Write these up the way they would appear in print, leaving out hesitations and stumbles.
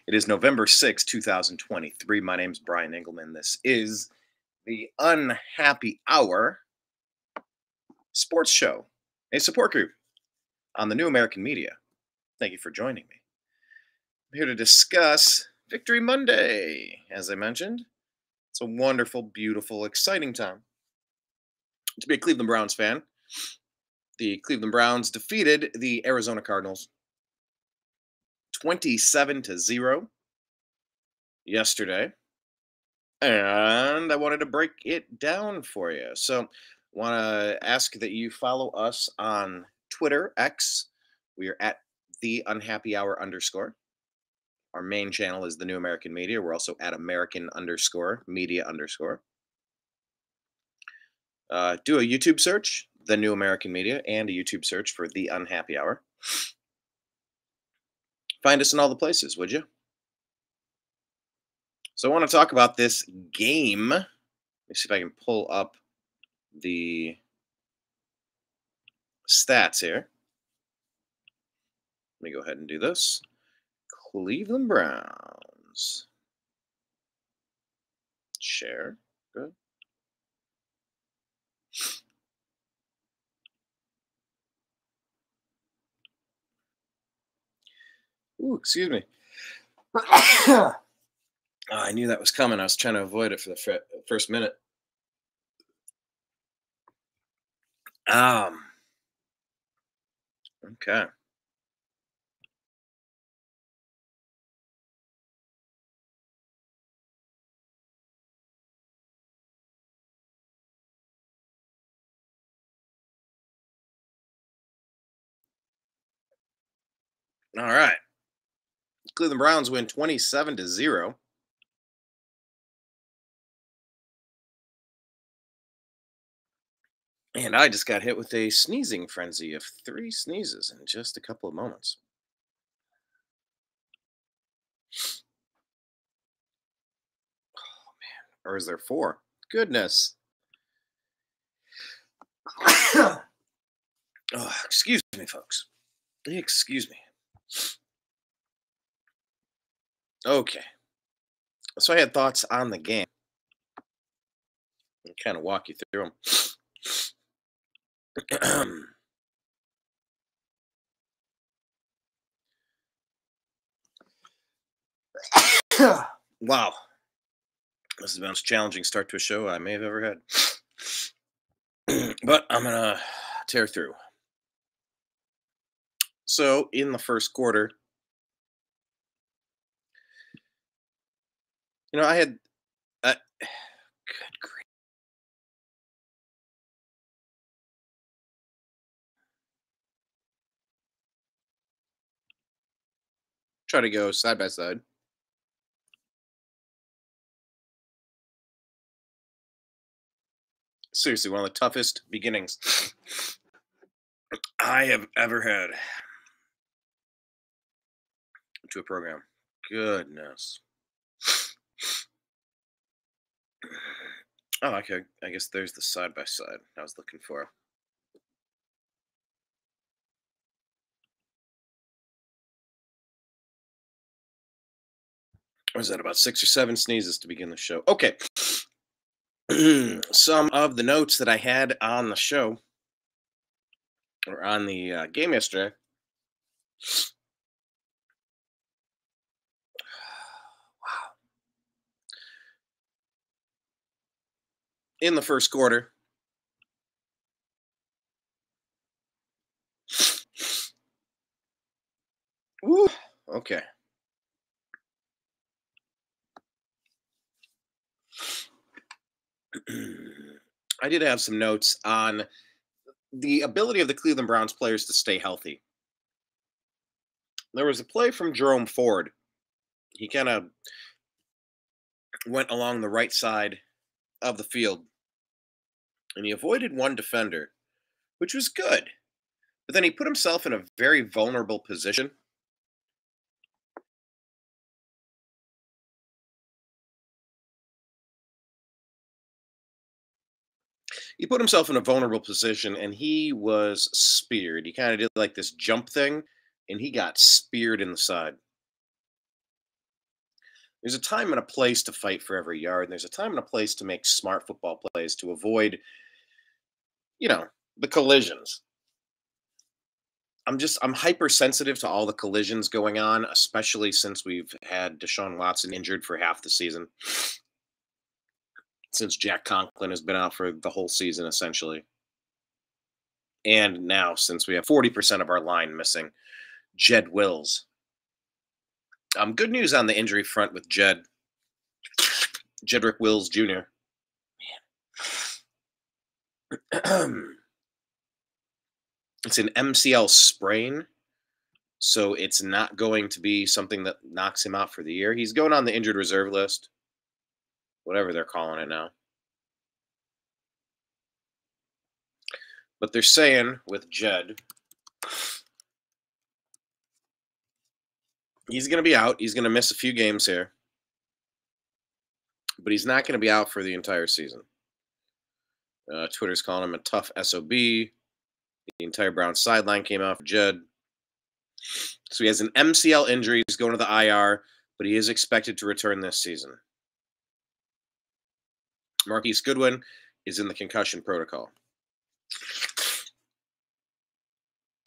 It is November 6, 2023. My name is Brian Engelman. This is the Unhappy Hour Sports Show, a support group on the New American Media. Thank you for joining me. I'm here to discuss Victory Monday. As I mentioned, it's a wonderful, beautiful, exciting time to be a Cleveland Browns fan. The Cleveland Browns defeated the Arizona Cardinals 27-0 yesterday. And I wanted to break it down for you. So I want to ask that you follow us on Twitter, X. We are at @TheUnhappyHour_. Our main channel is The New American Media. We're also at American_Media_. Do a YouTube search, The New American Media, and a YouTube search for The Unhappy Hour. Find us in all the places, would you? So I want to talk about this game. Let me see if I can pull up the stats here. Let me go ahead and do this. Cleveland Browns. Share. Good. Ooh, excuse me. I knew that was coming. I was trying to avoid it for the first minute. Okay. All right. Cleveland Browns win 27-0. And I just got hit with a sneezing frenzy of 3 sneezes in just a couple of moments. Oh, man. Or is there 4? Goodness. Oh, excuse me, folks. Excuse me. Okay. So I had thoughts on the game. I'll kind of walk you through them. Wow. This is the most challenging start to a show I may have ever had. But I'm going to tear through. So in the first quarter, I had good grief. Try to go side by side. Seriously, one of the toughest beginnings I have ever had to a program. Goodness. Oh, okay. I guess there's the side by side I was looking for. Was that about 6 or 7 sneezes to begin the show? Okay. Some of the notes that I had on the show or on the game yesterday. Wow. In the first quarter, woo, okay. I did have some notes on the ability of the Cleveland Browns players to stay healthy. There was a play from Jerome Ford. He kind of went along the right side of the field and he avoided one defender, which was good. But then he put himself in a very vulnerable position. He put himself in a vulnerable position and he was speared. He kind of did like this jump thing and he got speared in the side. There's a time and a place to fight for every yard, and there's a time and a place to make smart football plays to avoid, you know, the collisions. I'm hypersensitive to all the collisions going on, especially since we've had Deshaun Watson injured for half the season, since Jack Conklin has been out for the whole season essentially. And now since we have 40% of our line missing, Jed Wills. Good news on the injury front with Jedrick Wills Jr. It's an MCL sprain, so it's not going to be something that knocks him out for the year. He's going on the injured reserve list, whatever they're calling it now. But they're saying with Jed, he's going to be out. He's going to miss a few games here, but he's not going to be out for the entire season. Twitter's calling him a tough SOB. The entire Browns sideline came out for Jed. So he has an MCL injury. He's going to the IR, but he is expected to return this season. Marquise Goodwin is in the concussion protocol.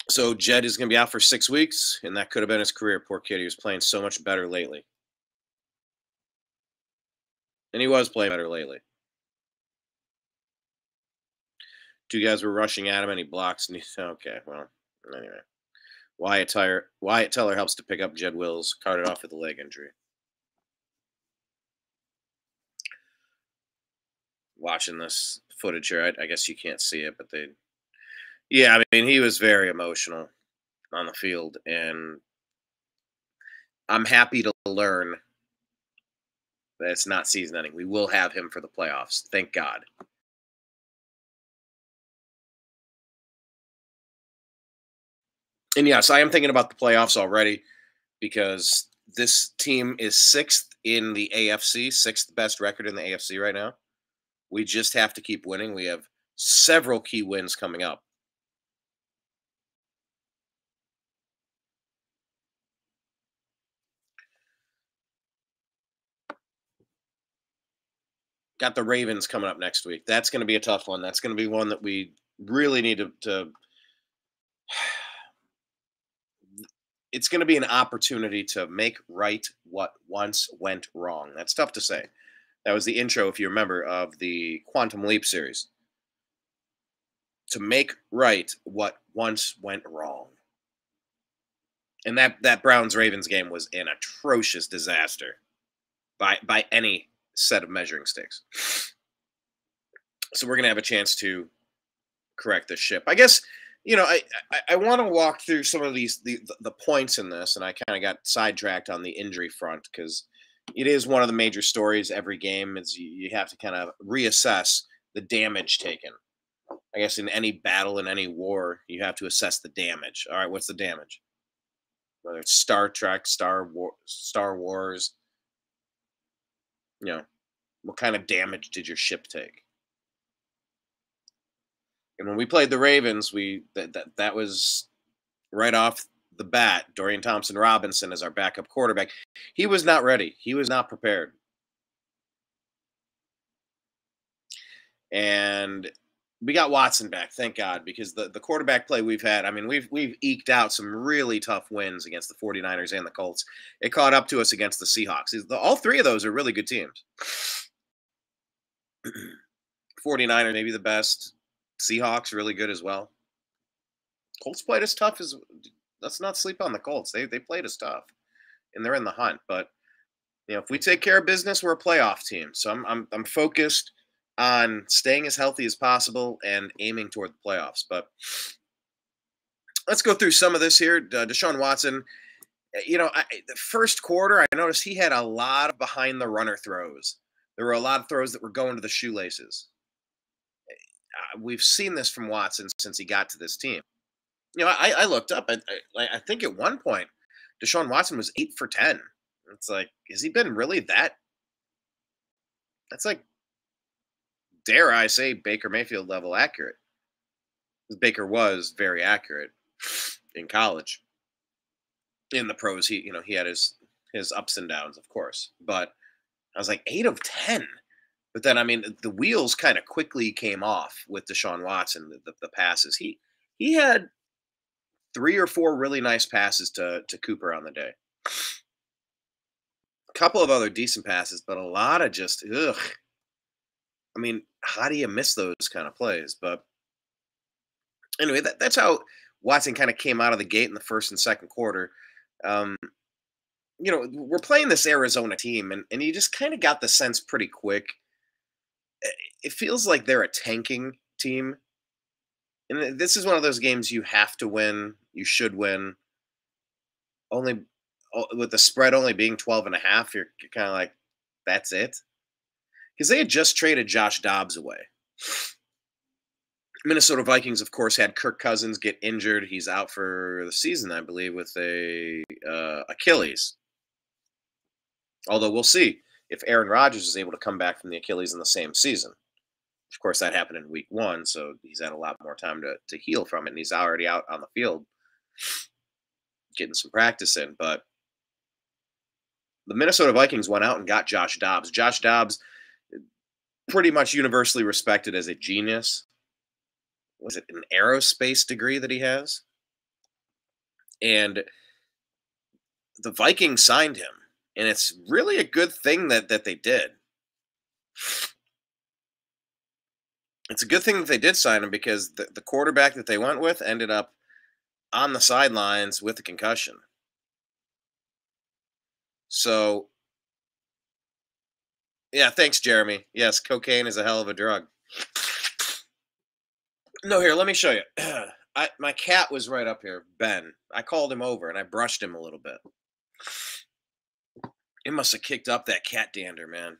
So Jed is going to be out for 6 weeks, and that could have been his career. Poor kid. He was playing so much better lately. And he was playing better lately. Two guys were rushing at him, and he blocks. And okay, well, anyway. Wyatt Teller helps to pick up Jed Wills, carted off with a leg injury. Watching this footage here, I guess you can't see it, but yeah, I mean, he was very emotional on the field, and I'm happy to learn that it's not season ending. We will have him for the playoffs. Thank God. And yes, I am thinking about the playoffs already because this team is 6th in the AFC, 6th best record in the AFC right now. We just have to keep winning. We have several key wins coming up. Got the Ravens coming up next week. That's going to be a tough one. That's going to be one that we really need to it's going to be an opportunity to make right what once went wrong. That's tough to say. That was the intro, if you remember, of the Quantum Leap series. To make right what once went wrong. And that Browns-Ravens game was an atrocious disaster by any set of measuring sticks. So we're going to have a chance to correct this ship. I guess, I want to walk through some of the points in this, and I kind of got sidetracked on the injury front because it is one of the major stories every game. Is you have to kind of reassess the damage taken. I guess in any battle, in any war, you have to assess the damage. All right, what's the damage? Whether it's Star Trek, Star Wars, what kind of damage did your ship take? And when we played the Ravens, that was right off the bat. Dorian Thompson-Robinson as our backup quarterback. He was not ready. He was not prepared. And we got Watson back, thank God, because the quarterback play we've had, I mean, we've eked out some really tough wins against the 49ers and the Colts. It caught up to us against the Seahawks. All three of those are really good teams. 49ers, maybe the best. Seahawks, really good as well. Colts played us tough. Let's not sleep on the Colts. They played us tough, and they're in the hunt. But if we take care of business, we're a playoff team. So I'm focused on staying as healthy as possible and aiming toward the playoffs. But let's go through some of this here. Deshaun Watson, the first quarter, I noticed he had a lot of behind the runner throws. There were a lot of throws that were going to the shoelaces. We've seen this from Watson since he got to this team. I looked up. I think at one point, Deshaun Watson was 8 for 10. It's like, has he been really that? That's like, dare I say, Baker Mayfield level accurate. Baker was very accurate in college. In the pros, he had his his ups and downs, of course. But I was like 8 of 10. But then, I mean, the wheels kind of quickly came off with Deshaun Watson. The passes he had 3 or 4 really nice passes to Cooper on the day. A couple of other decent passes, but a lot of just ugh. I mean, how do you miss those kind of plays? But anyway, that's how Watson kind of came out of the gate in the first and second quarter. Um, we're playing this Arizona team, and you just kind of got the sense pretty quick. It feels like they're a tanking team. And this is one of those games you have to win. You should win. Only with the spread only being 12.5, you're kind of like, that's it. Because they had just traded Josh Dobbs away. Minnesota Vikings, of course, had Kirk Cousins get injured. He's out for the season, I believe, with a Achilles. Although we'll see if Aaron Rodgers is able to come back from the Achilles in the same season. Of course, that happened in week 1, so he's had a lot more time to heal from it, and he's already out on the field getting some practice in. But the Minnesota Vikings went out and got Josh Dobbs. Josh Dobbs, pretty much universally respected as a genius. Was it an aerospace degree that he has? And the Vikings signed him. And it's really a good thing that they did. It's a good thing that they did sign him because the quarterback that they went with ended up on the sidelines with a concussion. So, yeah, thanks, Jeremy. Yes, cocaine is a hell of a drug. No, here, let me show you. My cat was right up here, Ben. I called him over and I brushed him a little bit. It must have kicked up that cat dander, man.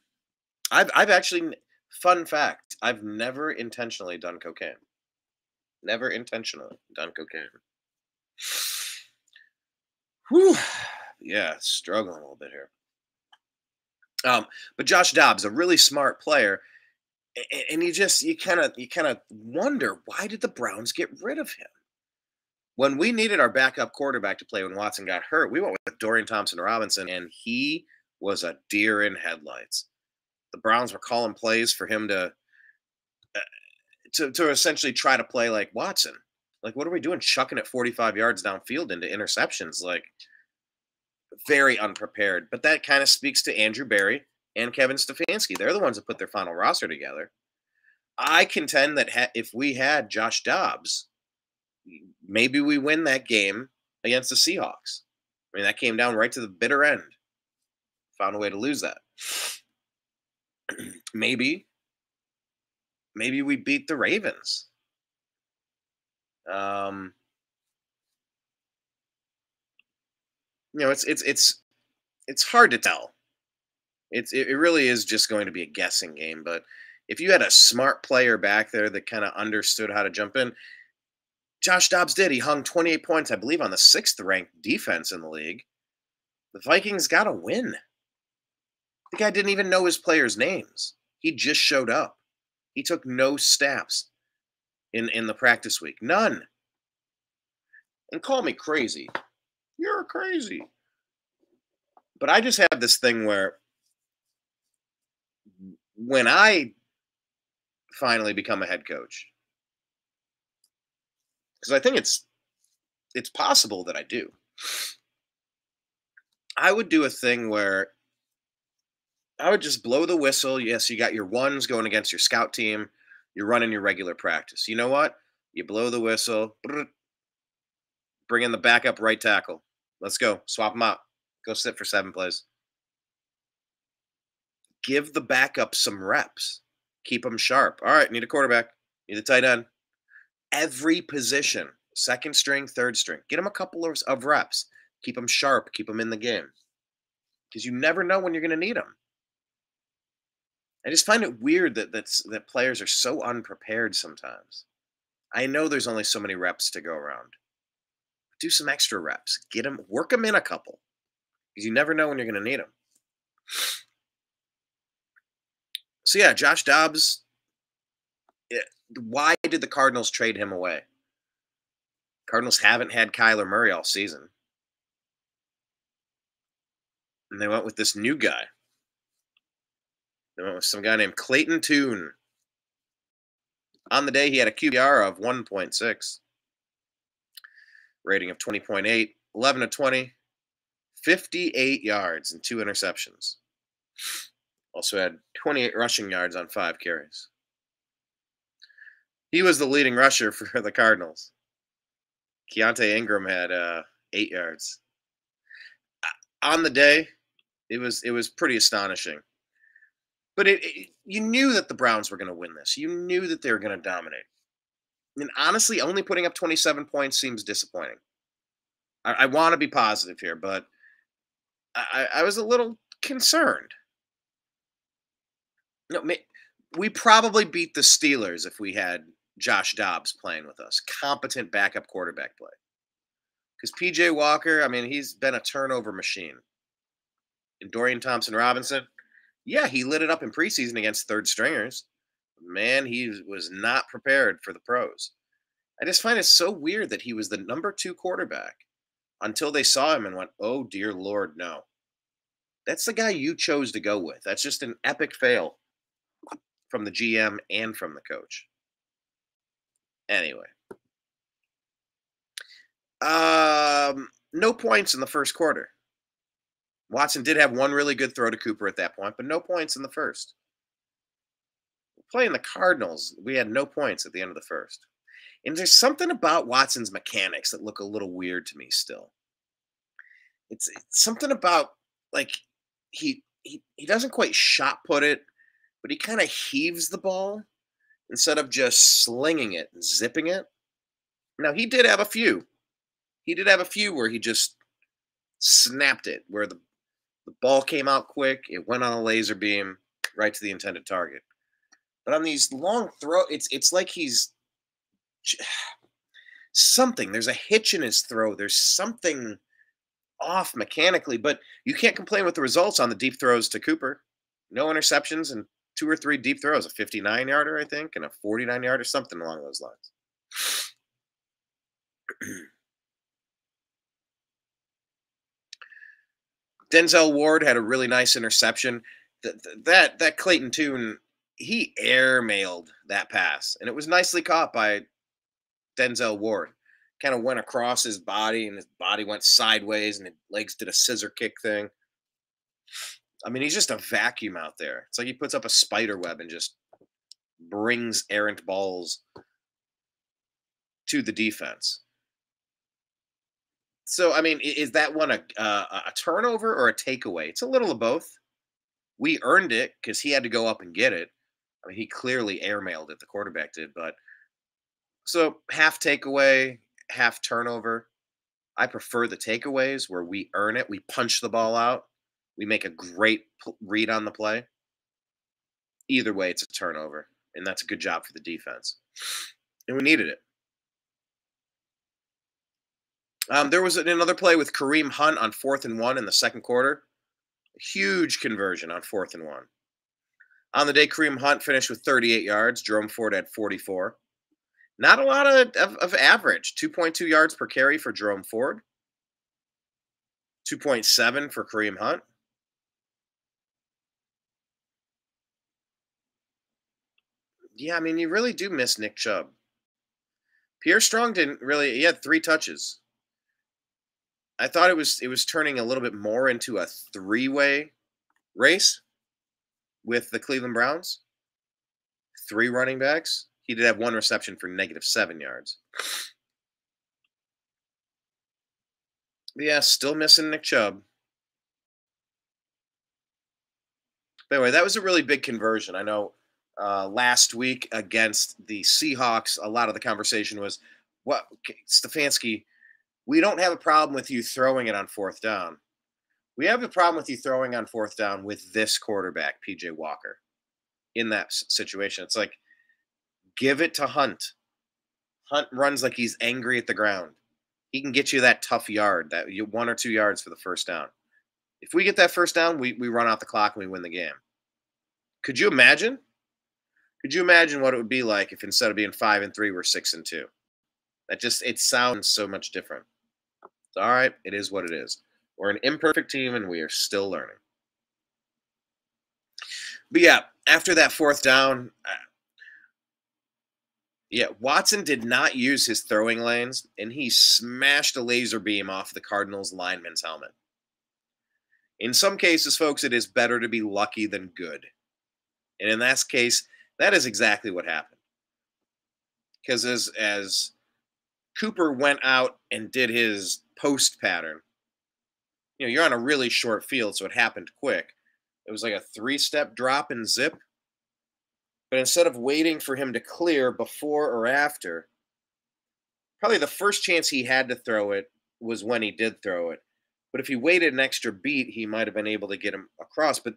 I've actually, fun fact, I've never intentionally done cocaine. Never intentionally done cocaine. Whew. Yeah, struggling a little bit here. But Josh Dobbs, a really smart player, and you kind of wonder, why did the Browns get rid of him? When we needed our backup quarterback to play when Watson got hurt, we went with Dorian Thompson-Robinson, and he was a deer in headlights. The Browns were calling plays for him to essentially try to play like Watson. Like, what are we doing? Chucking it 45 yards downfield into interceptions. Like, very unprepared. But that kind of speaks to Andrew Berry and Kevin Stefanski. They're the ones that put their final roster together. I contend that if we had Josh Dobbs, maybe we win that game against the Seahawks. I mean, that came down right to the bitter end. Found a way to lose that. Maybe we beat the Ravens. It's hard to tell. It really is just going to be a guessing game. But if you had a smart player back there that kind of understood how to jump in, Josh Dobbs did. He hung 28 points, I believe, on the 6th ranked defense in the league. The Vikings got to win. The guy didn't even know his players' names. He just showed up. He took no snaps in the practice week. None. And call me crazy. You're crazy. But I just have this thing where when I finally become a head coach, because I think it's possible that I do, I would do a thing where I would just blow the whistle. Yes, you got your ones going against your scout team. You're running your regular practice. You know what? You blow the whistle. Bring in the backup right tackle. Let's go. Swap them out. Go sit for 7 plays. Give the backup some reps. Keep them sharp. All right, need a quarterback. Need a tight end. Every position. 2nd string, 3rd string. Get them a couple of reps. Keep them sharp. Keep them in the game. Because you never know when you're going to need them. I just find it weird that players are so unprepared sometimes. I know there's only so many reps to go around. Do some extra reps. Work them in a couple. Because you never know when you're going to need them. So yeah, Josh Dobbs, why did the Cardinals trade him away? Cardinals haven't had Kyler Murray all season. And they went with this new guy. They went with some guy named Clayton Tune. On the day, he had a QBR of 1.6, rating of 20.8, 11 to 20, 58 yards and 2 interceptions. Also had 28 rushing yards on 5 carries. He was the leading rusher for the Cardinals. Keontae Ingram had 8 yards. On the day, it was pretty astonishing. But you knew that the Browns were going to win this. You knew that they were going to dominate. And honestly, only putting up 27 points seems disappointing. I want to be positive here, but I was a little concerned. No, we probably beat the Steelers if we had Josh Dobbs playing with us. Competent backup quarterback play. Because PJ Walker, I mean, he's been a turnover machine. And Dorian Thompson-Robinson, yeah, he lit it up in preseason against third stringers. Man, he was not prepared for the pros. I just find it so weird that he was the number 2 quarterback until they saw him and went, oh, dear Lord, no. That's the guy you chose to go with. That's just an epic fail from the GM and from the coach. Anyway. No points in the first quarter. Watson did have one really good throw to Cooper at that point, but no points in the first. Playing the Cardinals, we had no points at the end of the first. And there's something about Watson's mechanics that look a little weird to me still. It's something about, like, he doesn't quite shot put it, but he kind of heaves the ball instead of just slinging it and zipping it. Now, he did have a few. He did have a few where he just snapped it, where the ball came out quick, it went on a laser beam right to the intended target. But on these long throw, it's like he's something. There's a hitch in his throw. There's something off mechanically, but you can't complain with the results on the deep throws to Cooper. No interceptions and 2 or 3 deep throws, a 59-yarder, I think, and a 49-yarder, something along those lines. Denzel Ward had a really nice interception. That Clayton Tune, he airmailed that pass, and it was nicely caught by Denzel Ward. Kind of went across his body, and his body went sideways, and his legs did a scissor kick thing. I mean, he's just a vacuum out there. It's like he puts up a spider web and just brings errant balls to the defense. So, I mean, is that one a turnover or a takeaway? It's a little of both. We earned it because he had to go up and get it. I mean, he clearly airmailed it. The quarterback did, but so half takeaway, half turnover. I prefer the takeaways where we earn it. We punch the ball out. We make a great read on the play. Either way, it's a turnover, and that's a good job for the defense. And we needed it. There was another play with Kareem Hunt on 4th and 1 in the second quarter. A huge conversion on 4th and 1. On the day, Kareem Hunt finished with 38 yards. Jerome Ford had 44. Not a lot of average. 2.2 yards per carry for Jerome Ford. 2.7 for Kareem Hunt. Yeah, I mean, you really do miss Nick Chubb. Pierre Strong didn't really. He had 3 touches. I thought it was turning a little bit more into a 3-way race with the Cleveland Browns. 3 running backs. He did have 1 reception for -7 yards. But yeah, still missing Nick Chubb. But anyway, that was a really big conversion. I know last week against the Seahawks, a lot of the conversation was, "What, Stefanski? We don't have a problem with you throwing it on 4th down. We have a problem with you throwing on 4th down with this quarterback, PJ Walker, in that situation." It's like, give it to Hunt. Hunt runs like he's angry at the ground. He can get you that tough yard, that 1 or 2 yards for the first down. If we get that first down, we run out the clock and we win the game. Could you imagine? Could you imagine what it would be like if instead of being 5-3, we're 6-2? It sounds so much different. All right, it is what it is. We're an imperfect team, and we are still learning. But yeah, after that fourth down, yeah, Watson did not use his throwing lanes, and he smashed a laser beam off the Cardinals lineman's helmet. In some cases, folks, it is better to be lucky than good. And in that case, that is exactly what happened. Because as Cooper went out and did his post pattern, you're on a really short field, so it happened quick. It was like a 3-step drop and zip. But instead of waiting for him to clear before or after, probably the first chance he had to throw it was when he did throw it. But if he waited an extra beat, he might have been able to get him across. But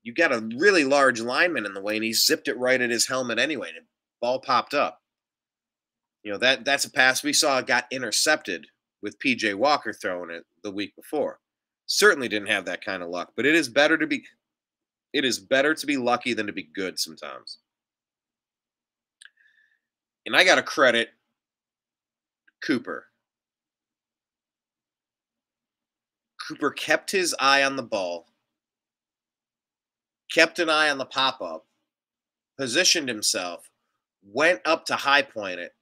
you got a really large lineman in the way, and he zipped it right at his helmet anyway, and the ball popped up. That's a pass we saw got intercepted with PJ Walker throwing it the week before. Certainly didn't have that kind of luck, but it is better to be lucky than to be good sometimes. And I got to credit Cooper. Cooper kept his eye on the ball, kept an eye on the pop-up, positioned himself, went up to high point it.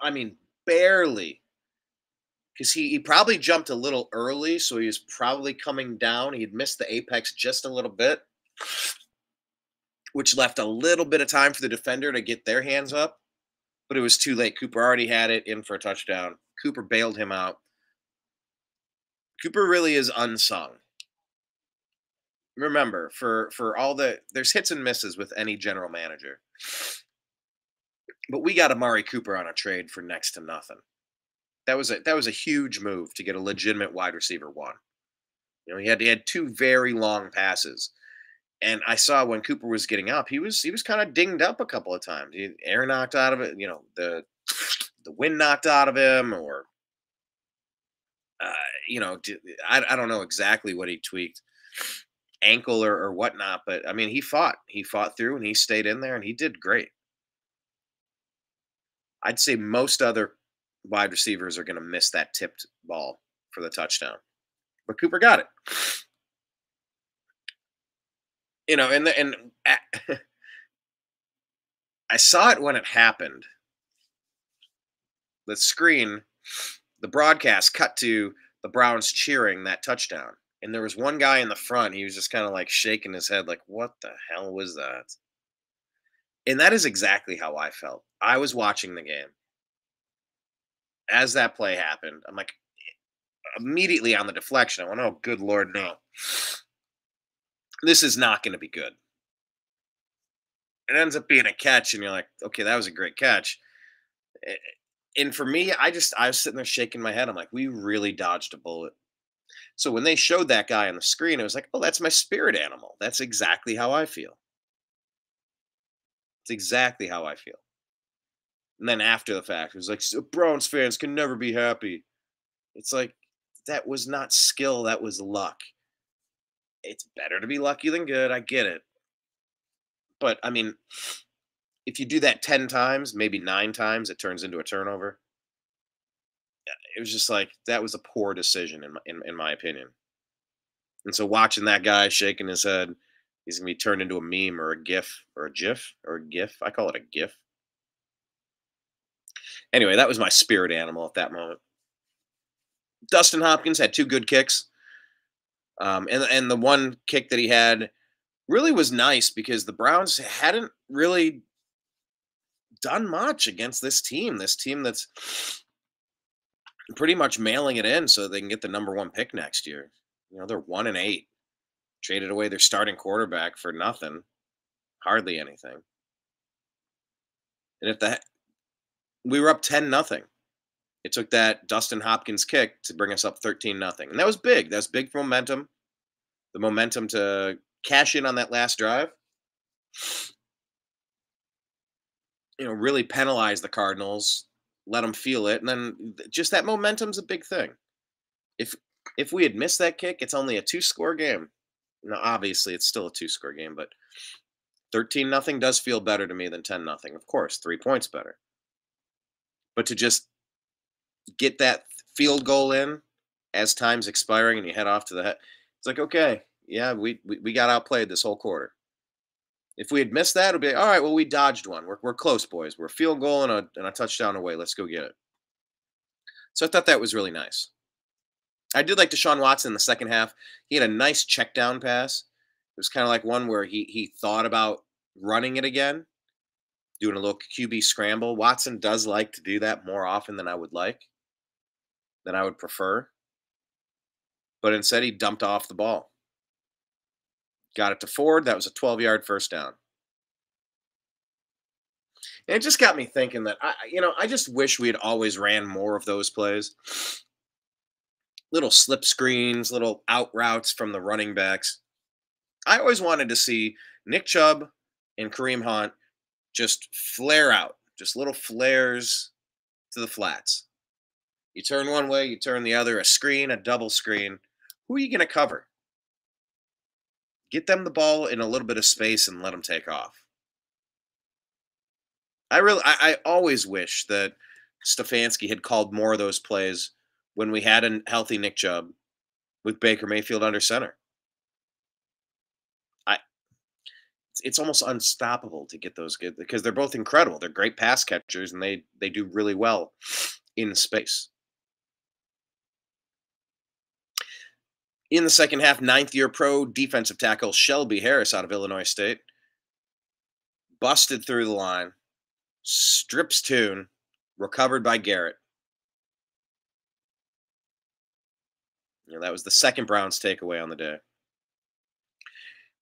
I mean, barely. Because he probably jumped a little early, so he was probably coming down. He'd missed the apex just a little bit, which left a little bit of time for the defender to get their hands up. But it was too late. Cooper already had it in for a touchdown. Cooper bailed him out. Cooper really is unsung. Remember, for all there's hits and misses with any general manager. But we got Amari Cooper on a trade for next to nothing. That was a huge move to get a legitimate wide receiver one. He had 2 very long passes. And I saw when Cooper was getting up, he was kind of dinged up a couple of times. Air knocked out of it, the wind knocked out of him, or I don't know exactly what he tweaked, ankle or whatnot. But I mean, he fought through, and he stayed in there, and he did great. I'd say most other wide receivers are going to miss that tipped ball for the touchdown, but Cooper got it. I saw it when it happened. The screen, the broadcast cut to the Browns cheering that touchdown. And there was one guy in the front. He was just kind of like shaking his head like, what the hell was that? And that is exactly how I felt. I was watching the game. As that play happened, I'm like, immediately on the deflection, I went, oh, good Lord, no. This is not going to be good. It ends up being a catch, and you're like, okay, that was a great catch. And for me, I was sitting there shaking my head. I'm like, we really dodged a bullet. So when they showed that guy on the screen, it was like, oh, that's my spirit animal. That's exactly how I feel. It's exactly how I feel. And then after the fact, it was like, so Browns fans can never be happy. It's like, that was not skill. That was luck. It's better to be lucky than good. I get it. But I mean, if you do that 10 times, maybe 9 times, it turns into a turnover. It was just like, that was a poor decision in my opinion. And so watching that guy shaking his head, he's going to be turned into a meme or a GIF or a GIF or a GIF. I call it a GIF. Anyway, that was my spirit animal at that moment. Dustin Hopkins had 2 good kicks. And the one kick that he had really was nice because the Browns hadn't really done much against this team that's pretty much mailing it in so they can get the number 1 pick next year. They're 1-8. Traded away their starting quarterback for nothing, hardly anything. And we were up 10-0. It took that Dustin Hopkins kick to bring us up 13-0. And that was big. That was big for momentum. The momentum to cash in on that last drive. Really penalize the Cardinals, let them feel it. And then just that momentum's a big thing. If we had missed that kick, it's only a 2-score game. Now, obviously, it's still a 2-score game, but 13-0 does feel better to me than 10-0. Of course, 3 points better. But to just get that field goal in as time's expiring and you head off to the it's like, okay, yeah, we got outplayed this whole quarter. If we had missed that, it'd be all right. Well, we dodged one. We're close, boys. We're a field goal and a touchdown away. Let's go get it. So I thought that was really nice. I did like Deshaun Watson in the second half. He had a nice check down pass. It was kind of like one where he thought about running it again, doing a little QB scramble. Watson does like to do that more often than I would like, than I would prefer. But instead, he dumped off the ball. Got it to Ford. That was a 12-yard first down. And it just got me thinking that I just wish we had always ran more of those plays. Little slip screens, little out routes from the running backs. I always wanted to see Nick Chubb and Kareem Hunt just flare out, just little flares to the flats. You turn one way, you turn the other, a screen, a double screen. Who are you going to cover? Get them the ball in a little bit of space and let them take off. I always wish that Stefanski had called more of those plays when we had a healthy Nick Chubb with Baker Mayfield under center. I it's almost unstoppable to get those good because they're both incredible. They're great pass catchers and they do really well in space. In the second half, ninth-year pro defensive tackle Shelby Harris out of Illinois State busted through the line, strips tune, recovered by Garrett. That was the second Browns takeaway on the day,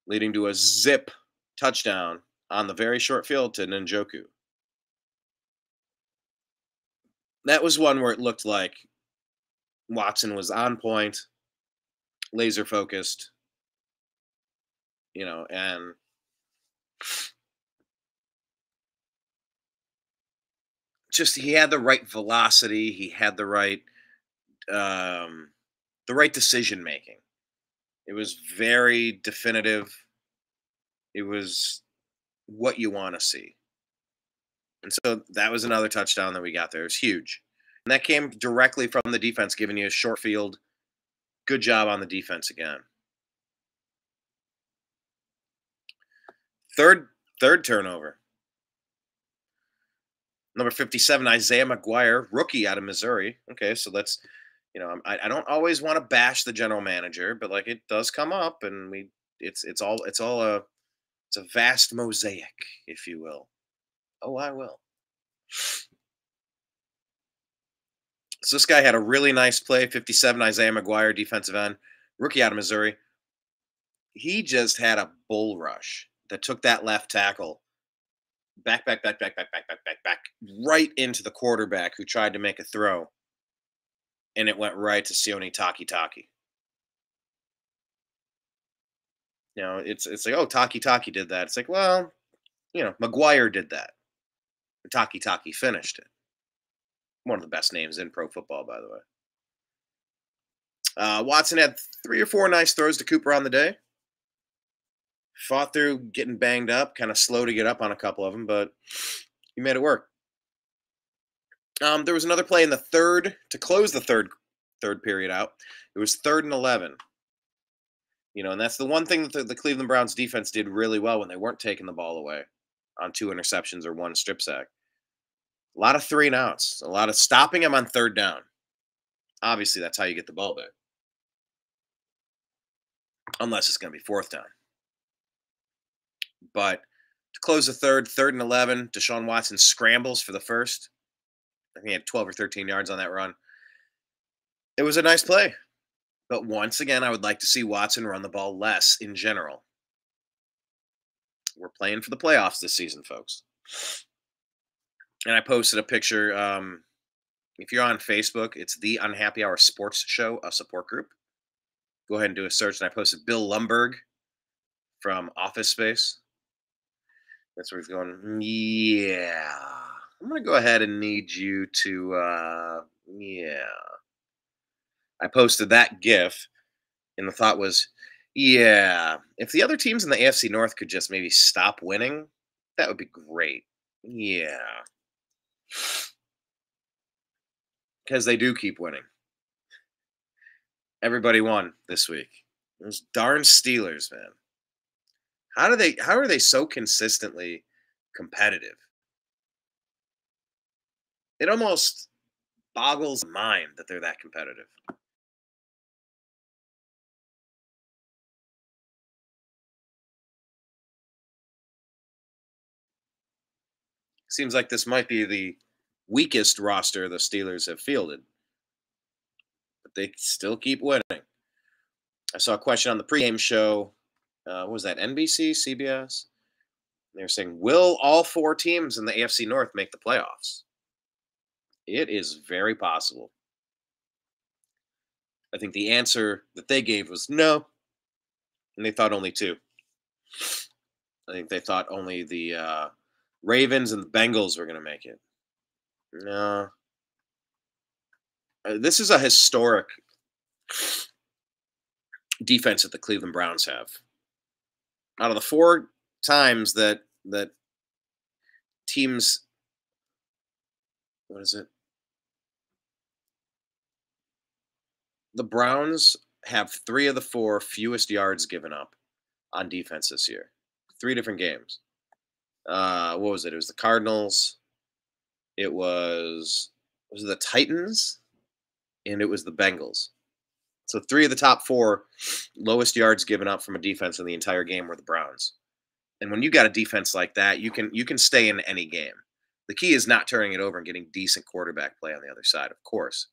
leading to a zip touchdown on the very short field to Njoku. That was one where it looked like Watson was on point, laser focused, and just he had the right velocity, he had the right decision making. It was very definitive. It was what you want to see. And so that was another touchdown that we got there. It was huge. And that came directly from the defense, giving you a short field. Good job on the defense again. Third turnover. Number 57, Isaiah McGuire, rookie out of Missouri. Okay, so let's, I don't always want to bash the general manager, but like it does come up, and it's a vast mosaic, if you will. Oh, I will. So this guy had a really nice play. 57, Isaiah McGuire, defensive end, rookie out of Missouri. He just had a bull rush that took that left tackle back, right into the quarterback who tried to make a throw. And it went right to Sione Takitaki. It's like, oh, Takitaki did that. It's like, well, McGuire did that. Takitaki finished it. One of the best names in pro football, by the way. Watson had 3 or 4 nice throws to Cooper on the day. Fought through getting banged up, kind of slow to get up on a couple of them, but he made it work. There was another play in the third to close the third period out. It was 3rd and 11. And that's the one thing that the Cleveland Browns defense did really well when they weren't taking the ball away on 2 interceptions or 1 strip sack. A lot of 3 and outs, a lot of stopping them on 3rd down. Obviously, that's how you get the ball back. Unless it's going to be 4th down. But to close the 3rd and 11, Deshaun Watson scrambles for the first. I think he had 12 or 13 yards on that run. It was a nice play. But once again, I would like to see Watson run the ball less in general. We're playing for the playoffs this season, folks. And I posted a picture. If you're on Facebook, it's the Unhappy Hour Sports Show, a support group. Go ahead and do a search. And I posted Bill Lumberg from Office Space. That's where he's going, yeah. I'm going to go ahead and need you to, yeah. I posted that GIF, and the thought was, yeah, if the other teams in the AFC North could just maybe stop winning, that would be great. Yeah. Because they do keep winning. Everybody won this week. Those darn Steelers, man. How are they so consistently competitive? It almost boggles the mind that they're that competitive. Seems like this might be the weakest roster the Steelers have fielded, but they still keep winning. I saw a question on the pregame show. What was that, NBC, CBS? They were saying, will all four teams in the AFC North make the playoffs? It is very possible. I think the answer that they gave was no, and they thought only two. I think they thought only the Ravens and the Bengals were going to make it. No. This is a historic defense that the Cleveland Browns have. Out of the four times that teams, what is it? The Browns have three of the four fewest yards given up on defense this year. Three different games. What was it? It was the Cardinals. Was it the Titans? And it was the Bengals. So three of the top four lowest yards given up from a defense in the entire game were the Browns. And when you got a defense like that, you can stay in any game. The key is not turning it over and getting decent quarterback play on the other side, of course.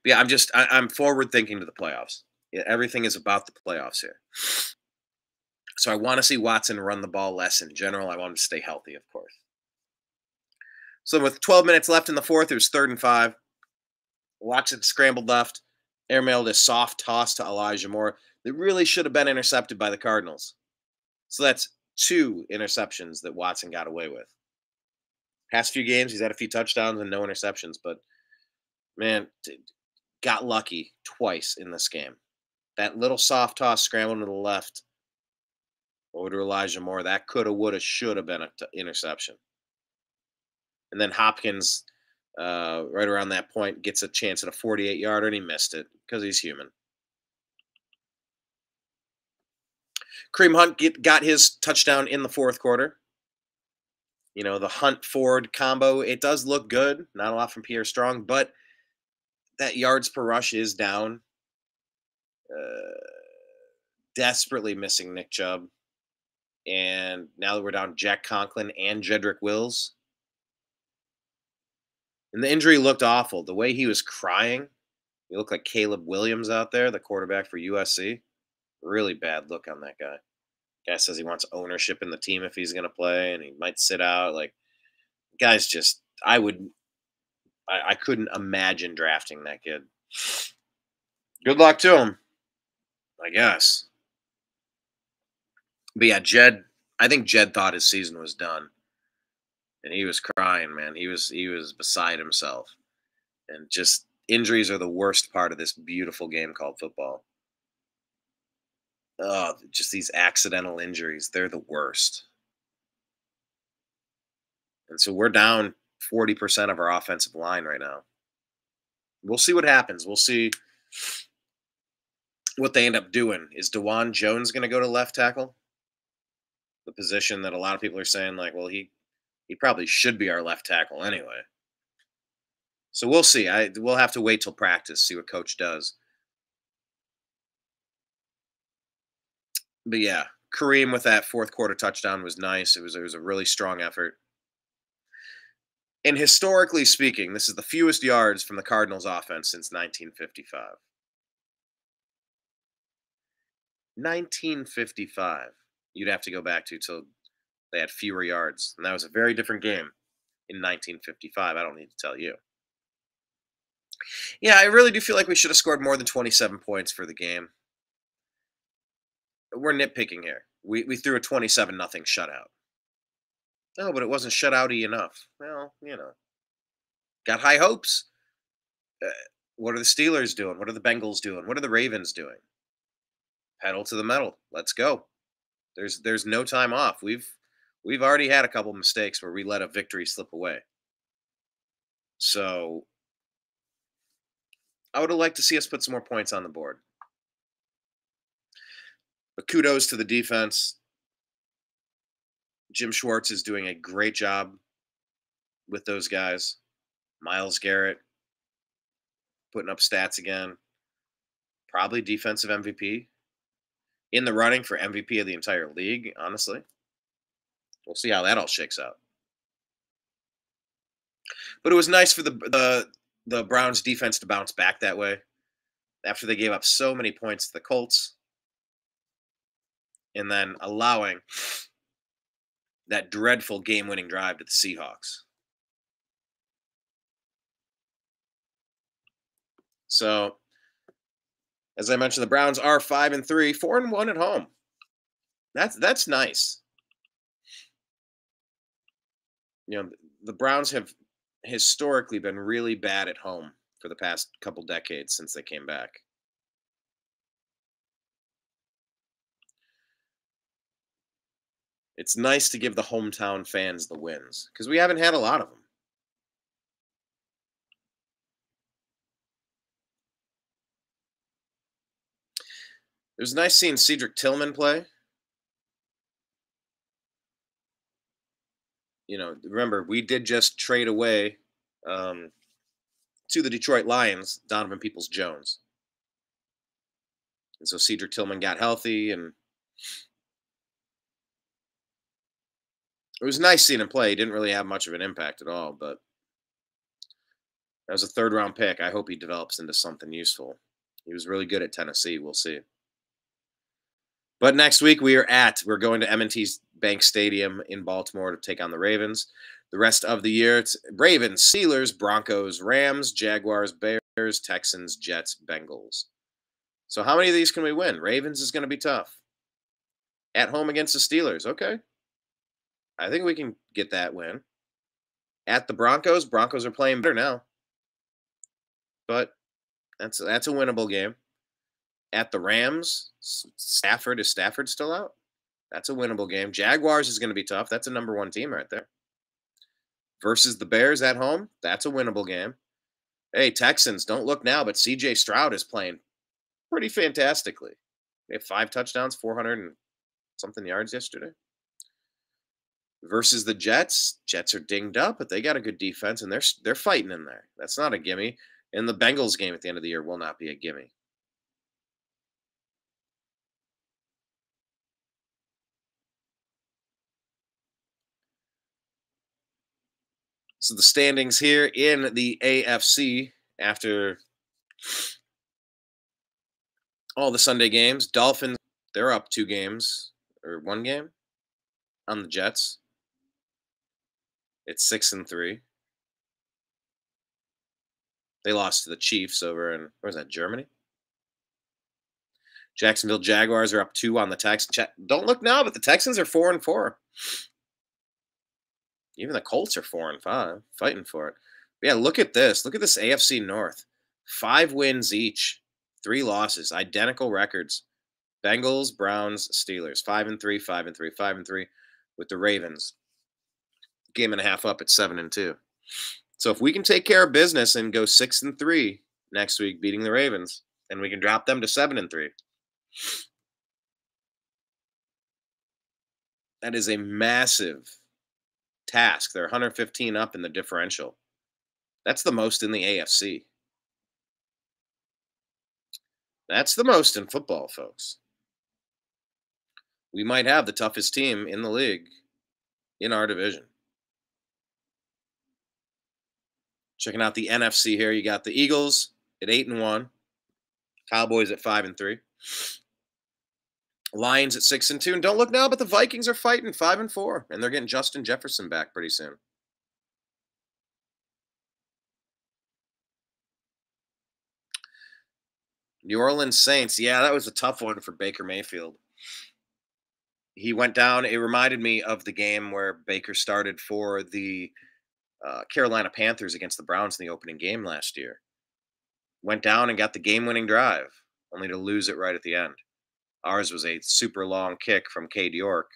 But yeah, I'm forward thinking to the playoffs. Yeah, everything is about the playoffs here. So I want to see Watson run the ball less in general. I want him to stay healthy, of course. So with 12 minutes left in the fourth, it was 3rd and 5. Watson scrambled left, airmailed a soft toss to Elijah Moore that really should have been intercepted by the Cardinals. So that's 2 interceptions that Watson got away with. Past few games, he's had a few touchdowns and no interceptions, but man, got lucky twice in this game. That little soft toss scrambled to the left over to Elijah Moore, that coulda, woulda, shoulda been an interception. And then Hopkins, right around that point, gets a chance at a 48-yarder, and he missed it because he's human. Kareem Hunt got his touchdown in the fourth quarter. You know, the Hunt-Ford combo, it does look good. Not a lot from Pierre Strong, but that yards per rush is down. Desperately missing Nick Chubb. And now that we're down Jack Conklin and Jedrick Wills. And the injury looked awful. The way he was crying, he looked like Caleb Williams out there, the quarterback for USC. Really bad look on that guy. Guy says he wants ownership in the team if he's going to play, and he might sit out. Like, guy's just, I couldn't imagine drafting that kid. Good luck to him, I guess. But yeah, I think Jed thought his season was done. And he was crying, man. He was beside himself. And just injuries are the worst part of this beautiful game called football. Oh, just these accidental injuries, they're the worst. And so we're down 40% of our offensive line right now. We'll see what happens. We'll see what they end up doing. Is DeJuan Jones going to go to left tackle? The position that a lot of people are saying, like, well, he probably should be our left tackle anyway. So we'll see. We'll have to wait till practice, see what coach does. But yeah, Kareem with that fourth quarter touchdown was nice. It was a really strong effort. And historically speaking, this is the fewest yards from the Cardinals offense since 1955. 1955. You'd have to go back to till they had fewer yards. And that was a very different game in 1955. I don't need to tell you. Yeah, I really do feel like we should have scored more than 27 points for the game. We're nitpicking here. We threw a 27-0 shutout. No, but it wasn't shutouty enough. Well, you know. Got high hopes. What are the Steelers doing? What are the Bengals doing? What are the Ravens doing? Pedal to the metal. Let's go. There's no time off. We've already had a couple mistakes where we let a victory slip away. So I would have liked to see us put some more points on the board. But kudos to the defense. Jim Schwartz is doing a great job with those guys. Myles Garrett putting up stats again. Probably defensive MVP. In the running for MVP of the entire league, honestly. We'll see how that all shakes out. But it was nice for the Browns defense to bounce back that way after they gave up so many points to the Colts and then allowing that dreadful game-winning drive to the Seahawks. So, as I mentioned, the Browns are 5-3, 4-1 at home. That's nice. You know, the Browns have historically been really bad at home for the past couple decades since they came back. It's nice to give the hometown fans the wins because we haven't had a lot of them. It was nice seeing Cedric Tillman play. You know, remember, we did just trade away to the Detroit Lions Donovan Peoples-Jones. And so Cedric Tillman got healthy, and it was nice seeing him play. He didn't really have much of an impact at all, but that was a third-round pick. I hope he develops into something useful. He was really good at Tennessee. We'll see. But next week we're going to M&T Bank Stadium in Baltimore to take on the Ravens. The rest of the year, it's Ravens, Steelers, Broncos, Rams, Jaguars, Bears, Texans, Jets, Bengals. So how many of these can we win? Ravens is going to be tough. At home against the Steelers, okay. I think we can get that win. At the Broncos are playing better now. But that's a winnable game. At the Rams, is Stafford still out? That's a winnable game. Jaguars is going to be tough. That's a number 1 team right there. Versus the Bears at home, that's a winnable game. Hey, Texans, don't look now, but CJ Stroud is playing pretty fantastically. They have 5 touchdowns, 400 and something yards yesterday. Versus the Jets, Jets are dinged up, but they got a good defense, and they're fighting in there. That's not a gimme. And the Bengals game at the end of the year will not be a gimme. So the standings here in the AFC after all the Sunday games. Dolphins, they're up 2 games or 1 game on the Jets. It's 6-3. They lost to the Chiefs over in, where's that, Germany? Jacksonville Jaguars are up 2 on the Texans. Don't look now, but the Texans are 4-4. Even the Colts are 4-5, fighting for it. But yeah, look at this. Look at this AFC North. 5 wins each, 3 losses, identical records. Bengals, Browns, Steelers. 5-3, 5-3, 5-3 with the Ravens. Game and a half up at 7-2. So if we can take care of business and go 6-3 next week, beating the Ravens, and we can drop them to 7-3. That is a massive task. They're 115 up in the differential. That's the most in the AFC. That's the most in football, folks. We might have the toughest team in the league in our division. Checking out the NFC here, you got the Eagles at 8-1, Cowboys at 5-3, Lions at 6-2, and don't look now, but the Vikings are fighting 5-4, and they're getting Justin Jefferson back pretty soon. New Orleans Saints, yeah, that was a tough one for Baker Mayfield. He went down. It reminded me of the game where Baker started for the Carolina Panthers against the Browns in the opening game last year. Went down and got the game-winning drive, only to lose it right at the end. Ours was a super long kick from Cade York.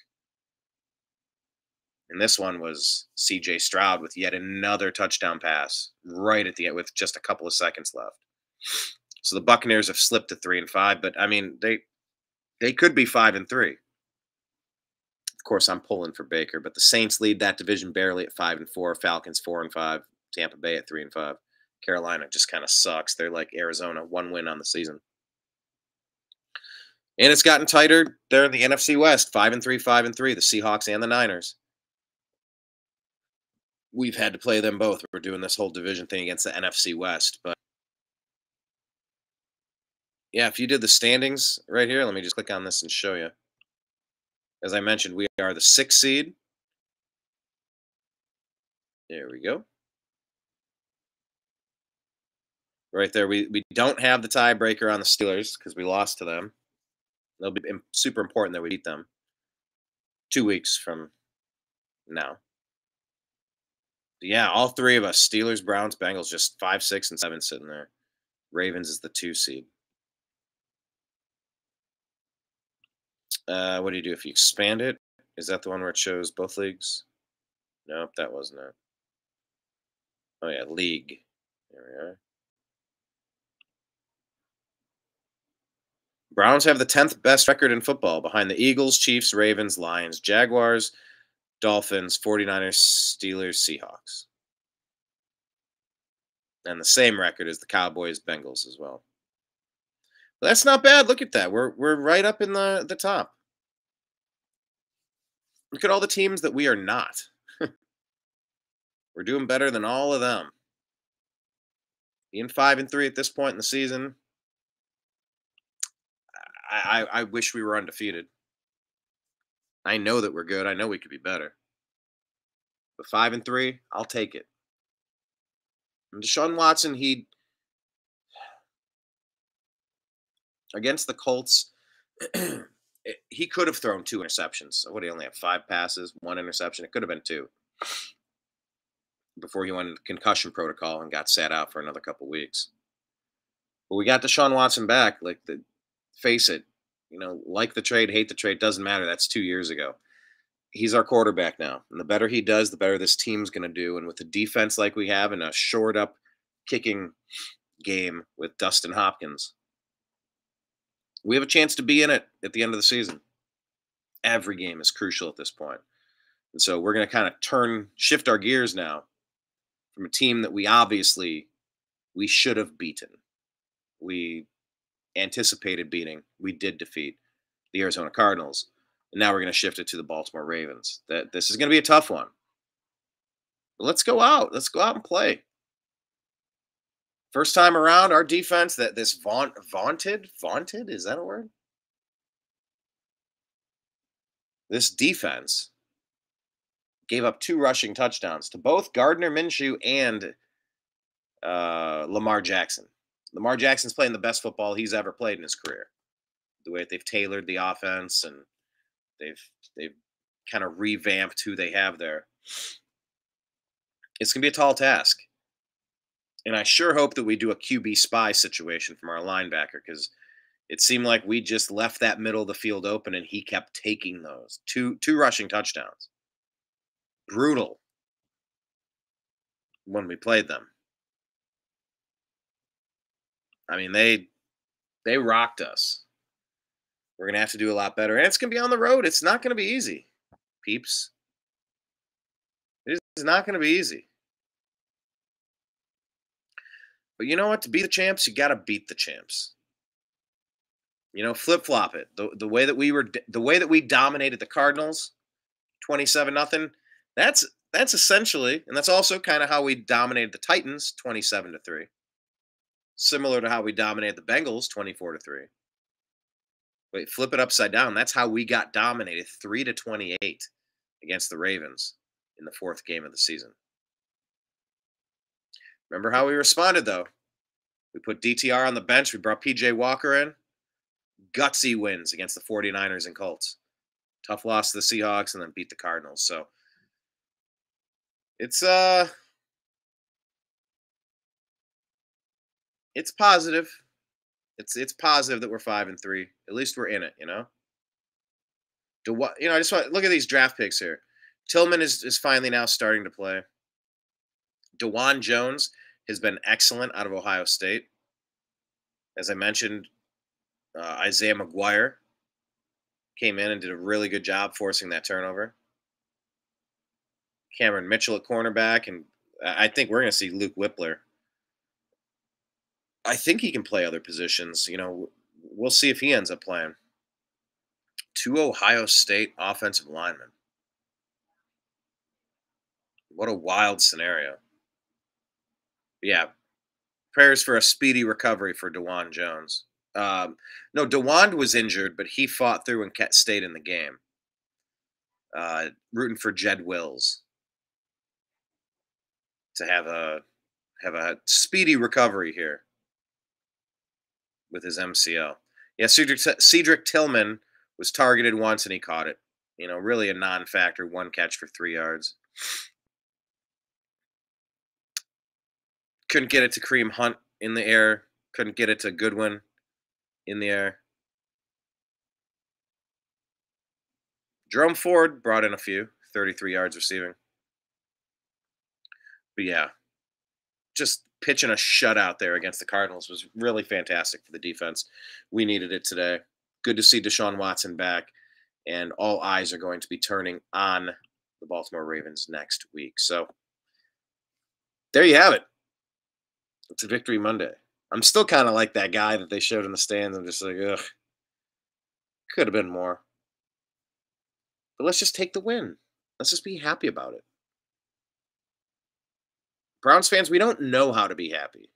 And this one was C.J. Stroud with yet another touchdown pass right at the end with just a couple of seconds left. So the Buccaneers have slipped to 3-5, but I mean they could be 5-3. Of course, I'm pulling for Baker, but the Saints lead that division barely at 5-4. Falcons 4-5. Tampa Bay at 3-5. Carolina just kind of sucks. They're like Arizona, 1 win on the season. And it's gotten tighter. They're in the NFC West, 5-3, 5-3. The Seahawks and the Niners. We've had to play them both. We're doing this whole division thing against the NFC West, but yeah, if you did the standings right here, let me just click on this and show you. As I mentioned, we are the 6th seed. There we go. Right there, we don't have the tiebreaker on the Steelers because we lost to them. It'll be super important that we beat them 2 weeks from now. Yeah, all three of us, Steelers, Browns, Bengals, just 5, 6, and 7 sitting there. Ravens is the 2 seed. What do you do if you expand it? Is that the one where it shows both leagues? Nope, that wasn't it. Oh yeah, league. There we are. Browns have the 10th best record in football behind the Eagles, Chiefs, Ravens, Lions, Jaguars, Dolphins, 49ers, Steelers, Seahawks. And the same record as the Cowboys, Bengals as well. But that's not bad. Look at that. We're right up in the top. Look at all the teams that we are not. We're doing better than all of them. Being 5-3 at this point in the season, I wish we were undefeated. I know that we're good. I know we could be better. But 5-3, I'll take it. And Deshaun Watson, against the Colts, he could have thrown 2 interceptions. So what, he only had 5 passes, 1 interception. It could have been 2 before he went into concussion protocol and got sat out for another couple weeks. But we got Deshaun Watson back. Face it, like the trade, hate the trade, doesn't matter. That's 2 years ago. He's our quarterback now. And the better he does, the better this team's going to do. And with the defense like we have and a shored up kicking game with Dustin Hopkins, we have a chance to be in it at the end of the season. Every game is crucial at this point. And so we're going to kind of shift our gears now from a team that we should have beaten. We anticipated beating. We did defeat the Arizona Cardinals. And now we're going to shift it to the Baltimore Ravens. This is going to be a tough one. But let's go out. Let's go out and play. First time around, our defense, this vaunted, is that a word? This defense gave up 2 rushing touchdowns to both Gardner Minshew and Lamar Jackson. Lamar Jackson's playing the best football he's ever played in his career. The way they've tailored the offense and they've kind of revamped who they have there. It's going to be a tall task. And I sure hope that we do a QB spy situation from our linebacker, because it seemed like we just left that middle of the field open and he kept taking those. Two rushing touchdowns. Brutal when we played them. I mean, they rocked us. We're going to have to do a lot better. And it's going to be on the road. It's not going to be easy, peeps. It is not going to be easy. But you know what? To beat the champs, you got to beat the champs. Flip-flop it. The way that we dominated the Cardinals, 27-0. That's essentially, and that's also kind of how we dominated the Titans, 27-3. Similar to how we dominated the Bengals, 24-3. Wait, flip it upside down. That's how we got dominated, 3-28 against the Ravens in the 4th game of the season. Remember how we responded, though. We put DTR on the bench. We brought PJ Walker in. Gutsy wins against the 49ers and Colts. Tough loss to the Seahawks and then beat the Cardinals. So it's positive. It's positive that we're 5-3. At least we're in it, I just want to look at these draft picks here. Tillman is finally now starting to play. DeJuan Jones has been excellent out of Ohio State. As I mentioned, Isaiah McGuire came in and did a really good job forcing that turnover. Cameron Mitchell at cornerback, and I think we're going to see Luke Whippler. I think he can play other positions. We'll see if he ends up playing. 2 Ohio State offensive linemen. What a wild scenario. Yeah, prayers for a speedy recovery for DeJuan Jones. No, DeJuan was injured, but he fought through and stayed in the game. Rooting for Jed Wills to have a speedy recovery here with his MCL. Yeah, Cedric Tillman was targeted once and he caught it. Really a non-factor. 1 catch for 3 yards. Couldn't get it to Kareem Hunt in the air. Couldn't get it to Goodwin in the air. Jerome Ford brought in a few. 33 yards receiving. But yeah, just pitching a shutout there against the Cardinals was really fantastic for the defense. We needed it today. Good to see Deshaun Watson back. And all eyes are going to be turning on the Baltimore Ravens next week. So there you have it. It's a Victory Monday. I'm still kind of like that guy that they showed in the stands. I'm just like, ugh, could have been more. But let's just take the win. Let's just be happy about it. Browns fans, we don't know how to be happy.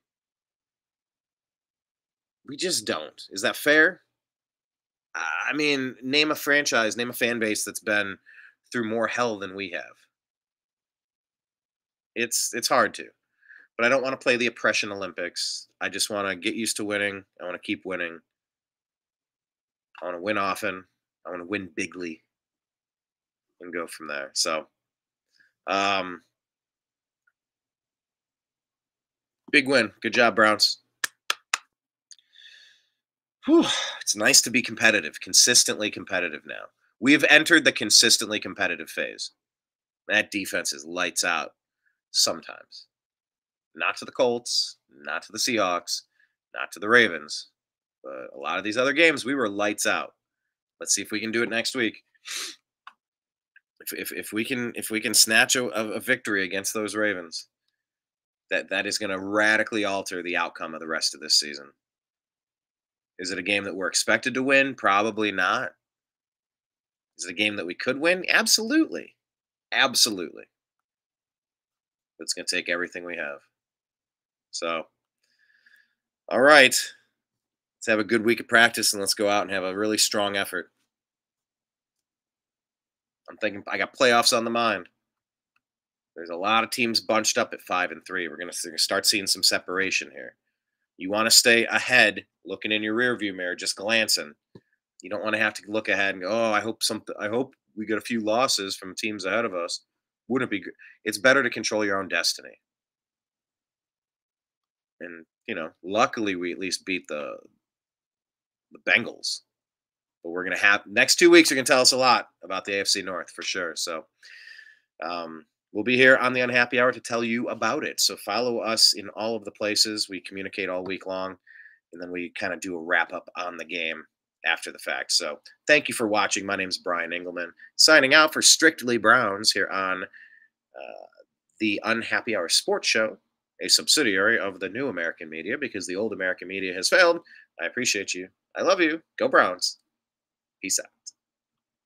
We just don't. Is that fair? I mean, name a franchise, name a fan base that's been through more hell than we have. It's hard to. But I don't want to play the oppression Olympics. I just want to get used to winning. I want to keep winning. I want to win often. I want to win bigly and go from there. So, big win. Good job, Browns. Whew. It's nice to be competitive, consistently competitive now. We have entered the consistently competitive phase. That defense is lights out sometimes. Not to the Colts, not to the Seahawks, not to the Ravens. But a lot of these other games, we were lights out. Let's see if we can do it next week. If we can snatch a victory against those Ravens, that is going to radically alter the outcome of the rest of this season. Is it a game that we're expected to win? Probably not. Is it a game that we could win? Absolutely. Absolutely. But it's going to take everything we have. So, all right. Let's have a good week of practice and let's go out and have a really strong effort. I'm thinking I got playoffs on the mind. There's a lot of teams bunched up at 5-3. We're going to start seeing some separation here. You want to stay ahead, looking in your rearview mirror, just glancing. You don't want to have to look ahead and go, "Oh, I hope we get a few losses from teams ahead of us." Wouldn't it be good? It's better to control your own destiny. And luckily we at least beat the Bengals. But we're going to have next 2 weeks are going to tell us a lot about the AFC North for sure. So we'll be here on the Unhappy Hour to tell you about it. So follow us in all of the places. We communicate all week long, and then we kind of do a wrap up on the game after the fact. So thank you for watching. My name is Brian Engelman, signing out for Strictly Browns here on the Unhappy Hour Sports Show, a subsidiary of the New American Media, because the old American Media has failed. I appreciate you. I love you. Go Browns. Peace out.